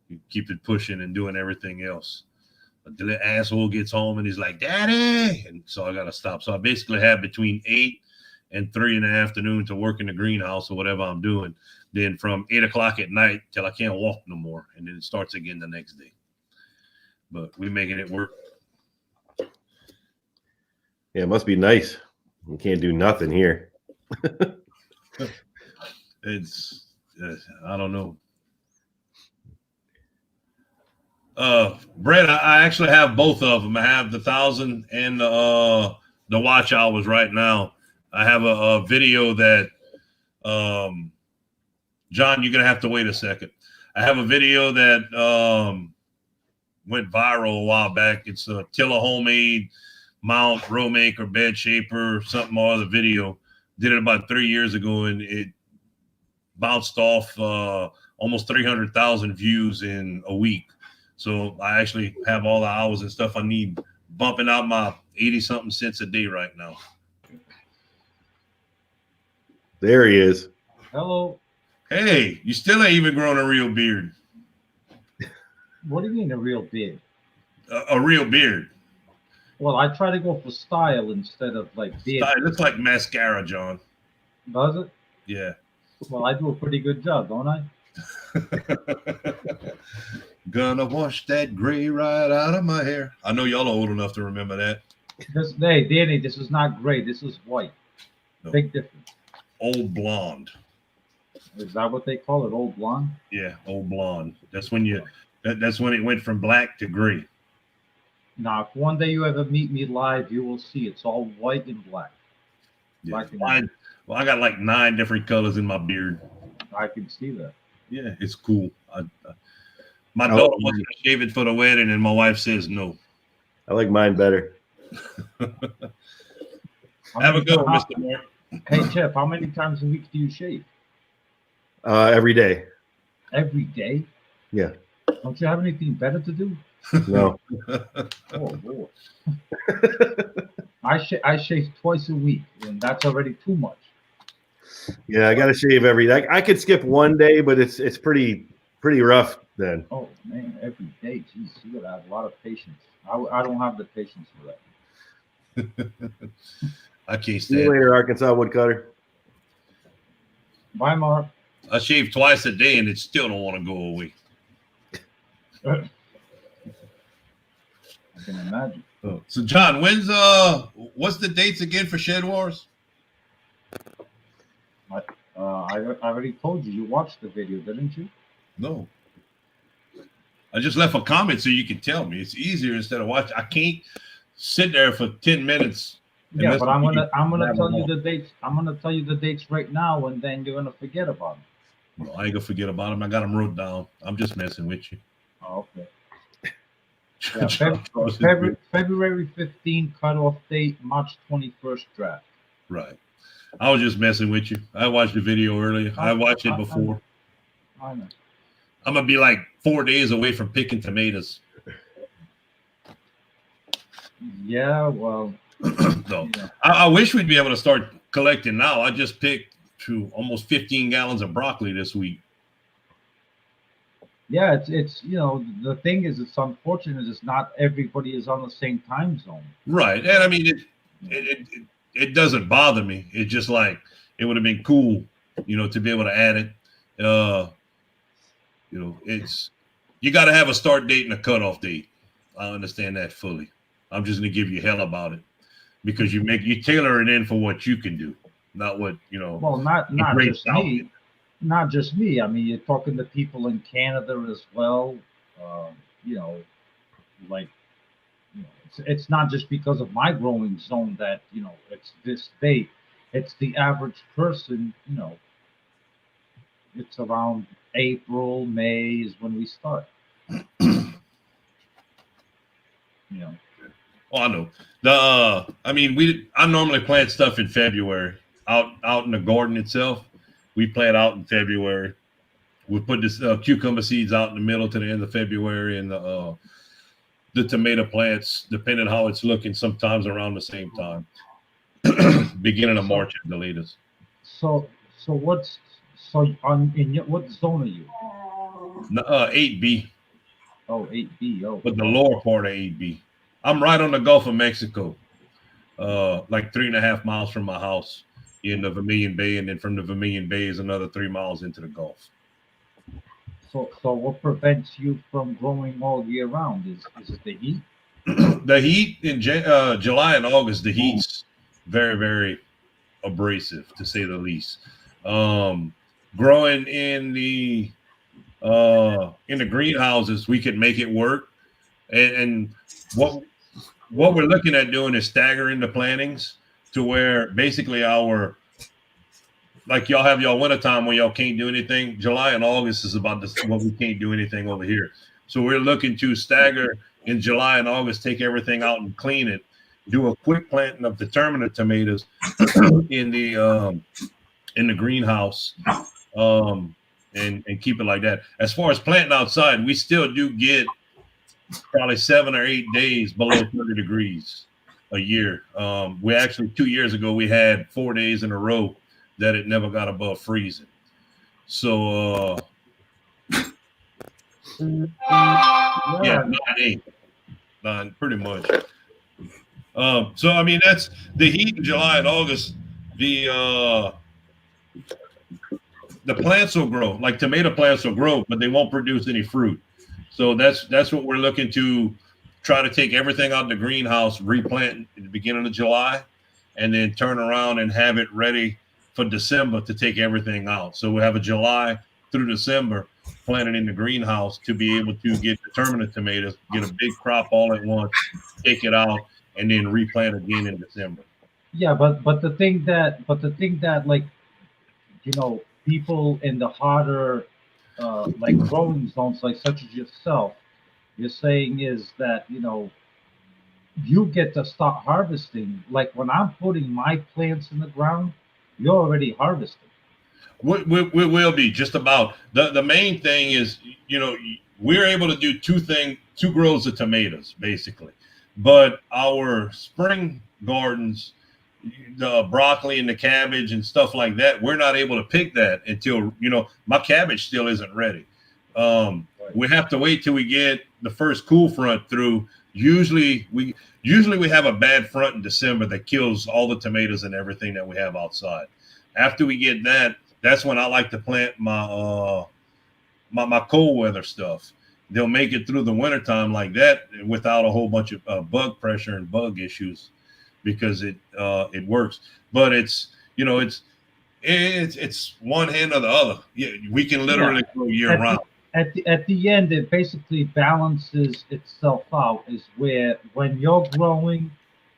You keep it pushing and doing everything else. The little asshole gets home and he's like, "Daddy," and so I gotta stop. So I basically have between 8 and 3 in the afternoon to work in the greenhouse or whatever I'm doing. Then from 8 o'clock at night till I can't walk no more, and then it starts again the next day. But we're making it work. Yeah, it must be nice. You can't do nothing here. It's I don't know. Brett, I actually have both of them. I have the 1,000 and the watch hours right now. I have a video that John, you're gonna have to wait a second. I have a video that went viral a while back. It's a Tiller homemade mount, row maker, bed shaper, something or other video. Did it about 3 years ago, and it bounced off almost 300,000 views in a week. So I actually have all the hours and stuff I need, bumping out my 80-something cents a day right now. There he is. Hello. Hey, you still ain't even grown a real beard. What do you mean a real beard? A real beard. Well, I try to go for style instead of like beard. It looks like mascara, John. Does it? Yeah. Well, I do a pretty good job, don't I? Gonna wash that gray right out of my hair. I know y'all are old enough to remember that. Hey, Danny, this is not gray. This is white. No. Big difference. Old blonde. Is that what they call it? Old blonde? Yeah, old blonde. That's when that's when it went from black to gray. Now, if one day you ever meet me live, you will see it's all white and black. Yeah. Black and white. Well, I got like 9 different colors in my beard. I can see that. Yeah, it's cool. My I daughter like wants to shave it for the wedding, and my wife says no. I like mine better. Have a good one, Mr. Mark. Hey, Jeff, how many times a week do you shave? Every day. Every day? Yeah. Don't you have anything better to do? No. Oh, Lord. I shave twice a week, and that's already too much. Yeah, I got to shave every day. I could skip one day, but it's pretty rough then. Oh, man, every day. Jeez, you gotta have a lot of patience. I don't have the patience for that. I can't See you stand it. later, Arkansas woodcutter. Bye, Mark. I shave twice a day, and it still don't want to go away. I can imagine. So, John, what's the dates again for Shed Wars? I already told you. You watched the video, didn't you? No. I just left a comment so you can tell me. It's easier instead of watching. I can't sit there for 10 minutes. Yeah, but I'm gonna tell you the dates. I'm gonna tell you the dates right now, and then you're gonna forget about them. Well, I ain't gonna forget about them. I got them wrote down. I'm just messing with you. Oh, okay. Yeah, February 15 cutoff date, March 21st draft. Right. I was just messing with you. I watched the video earlier. I watched it before. I know. I'm gonna be like 4 days away from picking tomatoes. Yeah, well. So Yeah. I wish we'd be able to start collecting now. I just picked almost 15 gallons of broccoli this week. Yeah, it's the thing is, it's unfortunate. It's not everybody is on the same time zone. Right, and I mean it doesn't bother me. It's just like it would have been cool, to be able to add it. It's you got to have a start date and a cutoff date. I understand that fully. I'm just gonna give you hell about it because you tailor it in for what you can do, not what Well, not just me. Not just me. I mean, you're talking to people in Canada as well. It's not just because of my growing zone that it's this date. It's the average person. It's around April, May is when we start. Oh, I know. I normally plant stuff in February out in the garden itself. We plant out in February. We put this cucumber seeds out in the middle to the end of February, and the tomato plants, depending how it's looking, sometimes around the same time, beginning of March at the latest. So what zone are you? 8B. Oh, 8B. Oh, But the lower part of 8B. I'm right on the Gulf of Mexico, like 3.5 miles from my house in the Vermilion Bay, and then from the Vermilion Bay is another 3 miles into the Gulf. So what prevents you from growing all year round? Is it the heat? The heat in July and August, the heat's very, very abrasive, to say the least. Growing in the greenhouses, we could make it work. And what we're looking at doing is staggering the plantings to where basically like y'all have y'all wintertime when y'all can't do anything. July and August is about what we can't do anything over here. So we're looking to stagger in July and August, take everything out and clean it, do a quick planting of determinate tomatoes in the greenhouse, and keep it like that. As far as planting outside, we still do get probably 7 or 8 days below 30 degrees a year. We actually 2 years ago we had 4 days in a row that it never got above freezing. So yeah, 9 pretty much. So I mean that's the heat in July and August. the plants will grow, like tomato plants will grow, but they won't produce any fruit. So that's what we're looking to try to take everything out of the greenhouse, replant at the beginning of July, and then turn around and have it ready for December to take everything out. So we'll have a July through December planted in the greenhouse to be able to get determinate tomatoes, get a big crop all at once, take it out, and then replant again in December. Yeah, but the thing that like people in the harder like growing zones like such as yourself, you're saying is that you get to start harvesting. Like when I'm putting my plants in the ground, you're already harvesting. We will be just about the main thing is we're able to do two grows of tomatoes basically, but our spring gardens, the broccoli and the cabbage and stuff like that, we're not able to pick that until my cabbage still isn't ready. We have to wait till we get the first cool front through. Usually we have a bad front in December that kills all the tomatoes and everything that we have outside. After we get that, that's when I like to plant my my cold weather stuff. They'll make it through the wintertime like that without a whole bunch of bug pressure and bug issues because it works. But it's one hand or the other. Yeah, we can literally go year round. At the end, it basically balances itself out. Is where when you're growing,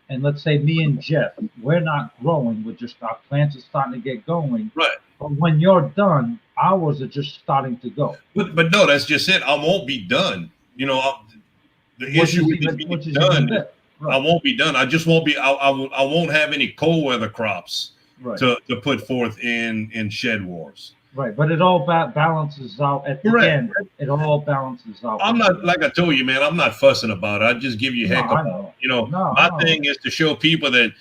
and let's say me and Jeff, we're not growing. We're just our plants are starting to get going. Right. But when you're done, ours are just starting to go. But no, that's just it. I won't be done. The issue with being done. Right. I won't be done. I just won't be. I won't have any cold weather crops to put forth in shed wars. Right, but it all balances out at the end. It all balances out. I'm not, like I told you, man, I'm not fussing about it. I just give you heck about it. My thing is to show people that,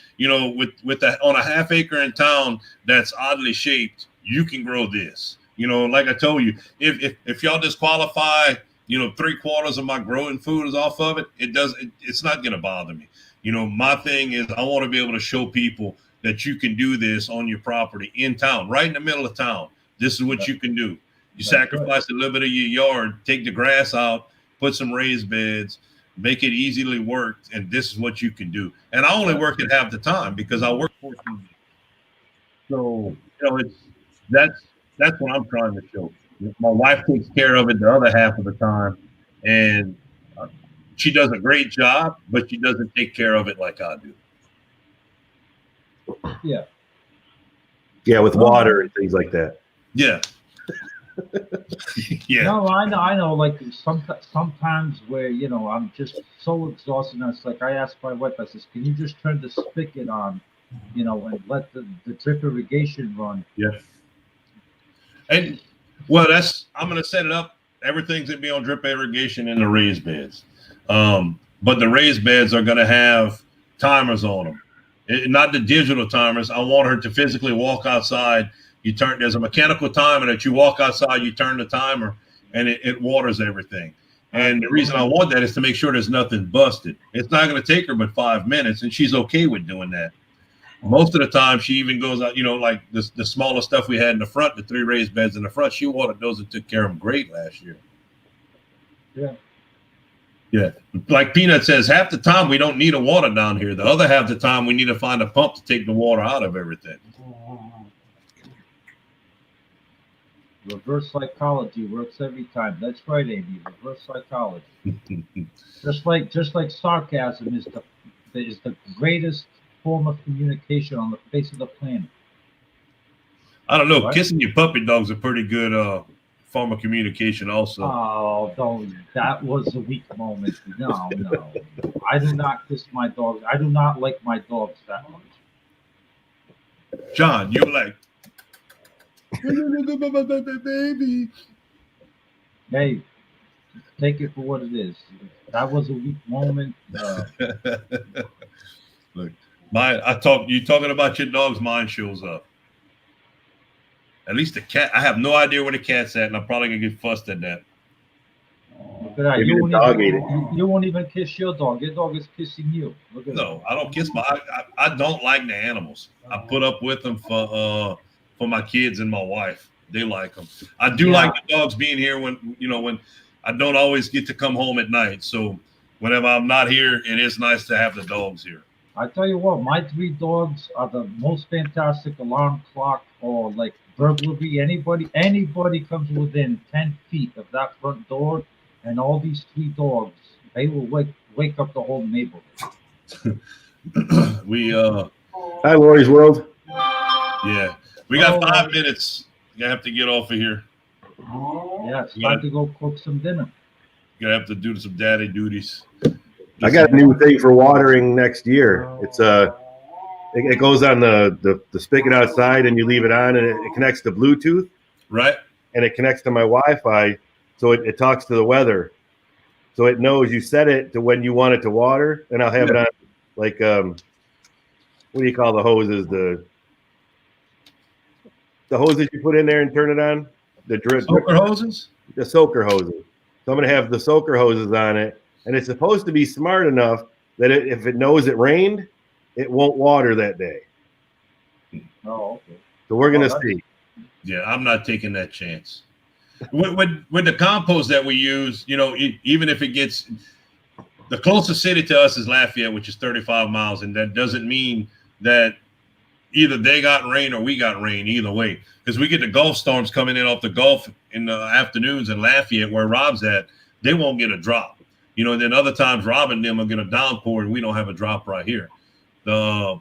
on a half acre in town that's oddly shaped, you can grow this. Like I told you, if y'all disqualify, 3/4 of my growing food is off of it, it's not going to bother me. My thing is I want to be able to show people that you can do this on your property in town, right in the middle of town. This is what you can do. You sacrifice a little bit of your yard, take the grass out, put some raised beds, make it easily worked, and this is what you can do. And I only work at half the time because I work 14 days. So, that's what I'm trying to show. My wife takes care of it the other half of the time, and she does a great job, but she doesn't take care of it like I do. Yeah. Yeah, with water and things like that. Yeah. Yeah. No, I know. Like sometimes where I'm just so exhausted. And it's like I asked my wife. I says, "Can you just turn the spigot on, and let the drip irrigation run?" Yeah. And I'm going to set it up. Everything's going to be on drip irrigation in the raised beds. But the raised beds are going to have timers on them. Not the digital timers. I want her to physically walk outside. There's a mechanical timer that you walk outside, you turn the timer, and it waters everything. And the reason I want that is to make sure there's nothing busted. It's not going to take her but 5 minutes, and she's okay with doing that. Most of the time, she even goes out, like the smaller stuff we had in the front, the 3 raised beds in the front, she watered those and took care of them great last year. Yeah. Yeah. Like Peanut says, half the time we don't need a water down here. The other half the time we need to find a pump to take the water out of everything. Reverse psychology works every time. That's right, Amy. Reverse psychology. just like sarcasm is the greatest form of communication on the face of the planet. I don't know. Right? Kissing your puppy dog's a pretty good form of communication also. Oh, don't. That was a weak moment. No. I do not kiss my dogs. I do not like my dogs that much. John, you like baby. Hey, take it for what it is. That was a weak moment. Look, you talking about your dog's mind shows up. At least the cat. I have no idea where the cat's at, and I'm probably gonna get fussed at that. Look at that. You won't even kiss your dog. Your dog is kissing you. Look at that. I don't kiss I don't like the animals. I put up with them for my kids and my wife. They like them. I do like the dogs being here when I don't always get to come home at night. So whenever I'm not here, it is nice to have the dogs here. I tell you what, my 3 dogs are the most fantastic alarm clock or like burglary. Anybody comes within 10 feet of that front door, and all these 3 dogs, they will wake up the whole neighborhood. We Hi, Lori's World. yeah, we got 5 minutes. You have to get off of here. Yeah, it's time to go cook some dinner. You have to do some daddy duties. I got a new thing for watering next year. It's it goes on the spigot outside, and you leave it on, and it connects to Bluetooth, right? And it connects to my Wi-Fi, so it talks to the weather, so it knows you set it to when you want it to water, and I'll have it on like what do you call the hoses? The hoses you put in there and turn it on. The drip soaker hoses. The soaker hoses. So I'm gonna have the soaker hoses on it, and it's supposed to be smart enough that if it knows it rained, it won't water that day. Oh, okay. So we're gonna see. Yeah, I'm not taking that chance. With the compost that we use, even if it gets the closest city to us is Lafayette, which is 35 miles, and that doesn't mean that either they got rain or we got rain either way, because we get the Gulf storms coming in off the Gulf in the afternoons in Lafayette where Rob's at. They won't get a drop, and then other times Rob and them are going to downpour and we don't have a drop right here. The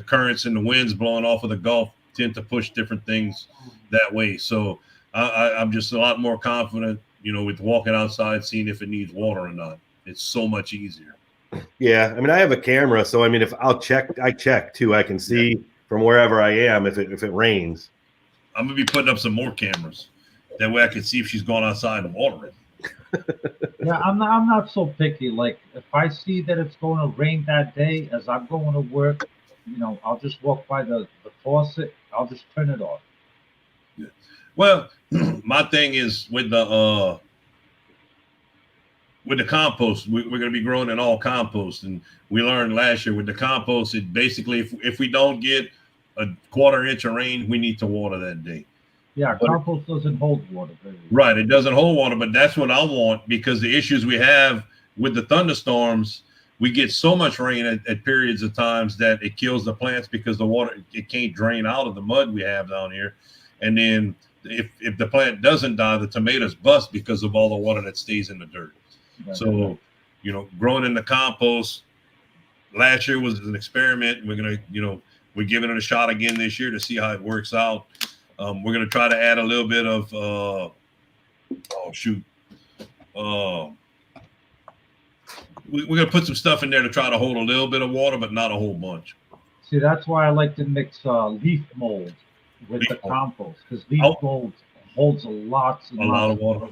currents and the winds blowing off of the Gulf tend to push different things that way. So I'm just a lot more confident, with walking outside, seeing if it needs water or not. It's so much easier. Yeah, I mean, I have a camera, so I mean, if I check too. I can see from wherever I am if it rains. I'm gonna be putting up some more cameras. That way, I can see if she's going outside and watering. Yeah, I'm not so picky. Like if I see that it's going to rain that day, as I'm going to work, I'll just walk by the faucet. I'll just turn it off. Yeah. Well, my thing is with the compost, we're going to be growing in all compost, and we learned last year with the compost, it basically if we don't get a quarter inch of rain, we need to water that day. Yeah, compost doesn't hold water. Right, it doesn't hold water, but that's what I want, because the issues we have with the thunderstorms, we get so much rain at periods of times that it kills the plants because the water, it can't drain out of the mud we have down here. And then if the plant doesn't die, the tomatoes bust because of all the water that stays in the dirt. So, growing in the compost last year was an experiment. We're going to, we're giving it a shot again this year to see how it works out. We're going to try to add a little bit of, we're going to put some stuff in there to try to hold a little bit of water, but not a whole bunch. See, that's why I like to mix leaf mold with the compost, because leaf mold holds a lot of water.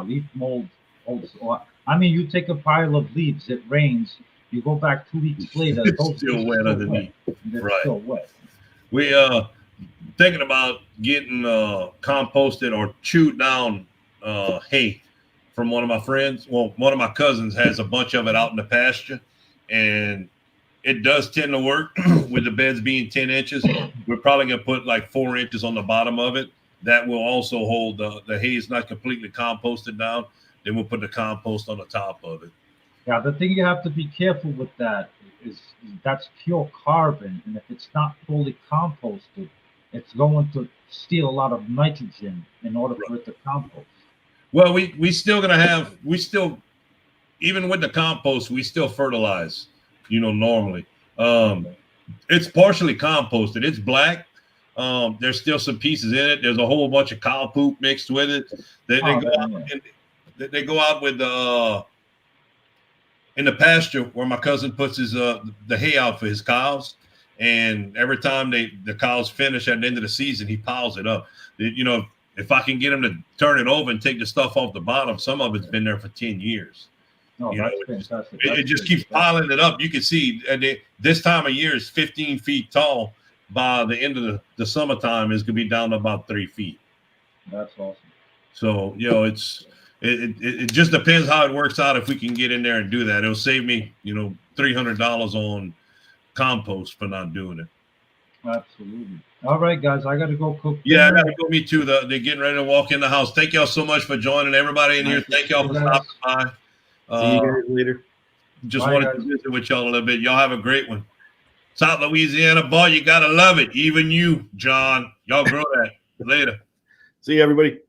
Leaf mold holds a lot. I mean, you take a pile of leaves, it rains, you go back 2 weeks later, it's still wet underneath. Right. Still wet. We thinking about getting composted or chewed down hay from one of my friends. Well, one of my cousins has a bunch of it out in the pasture, and it does tend to work with the beds being 10 inches. We're probably going to put like 4 inches on the bottom of it. That will also hold the hay is not completely composted down. Then we'll put the compost on the top of it. Yeah, the thing you have to be careful with that is that's pure carbon, and if it's not fully composted, it's going to steal a lot of nitrogen in order for it to compost. Well, we still gonna have even with the compost, we still fertilize, normally. It's partially composted. It's black. There's still some pieces in it. There's a whole bunch of cow poop mixed with it. They go out with in the pasture where my cousin puts his the hay out for his cows, and every time the cows finish at the end of the season, he piles it up. If I can get him to turn it over and take the stuff off the bottom, some of it's been there for 10 years. Oh, that's fantastic. It just keeps piling it up. You can see, and this time of year is 15 feet tall. By the end of the summertime, it's gonna be down to about 3 feet. That's awesome. So it just depends how it works out. If we can get in there and do that, it'll save me $300 on compost for not doing it. Absolutely. All right, guys, I got to go cook. Yeah, I dinner. gotta go. Me too. They're getting ready to walk in the house. Thank y'all so much for joining. Everybody in here, Nice to thank see y'all you for guys. stopping by. See you guys later. Just Bye, wanted guys. to visit with y'all a little bit. Y'all have a great one. South Louisiana, boy, you gotta love it. Even you, John. Y'all grow that. Later. See you, everybody.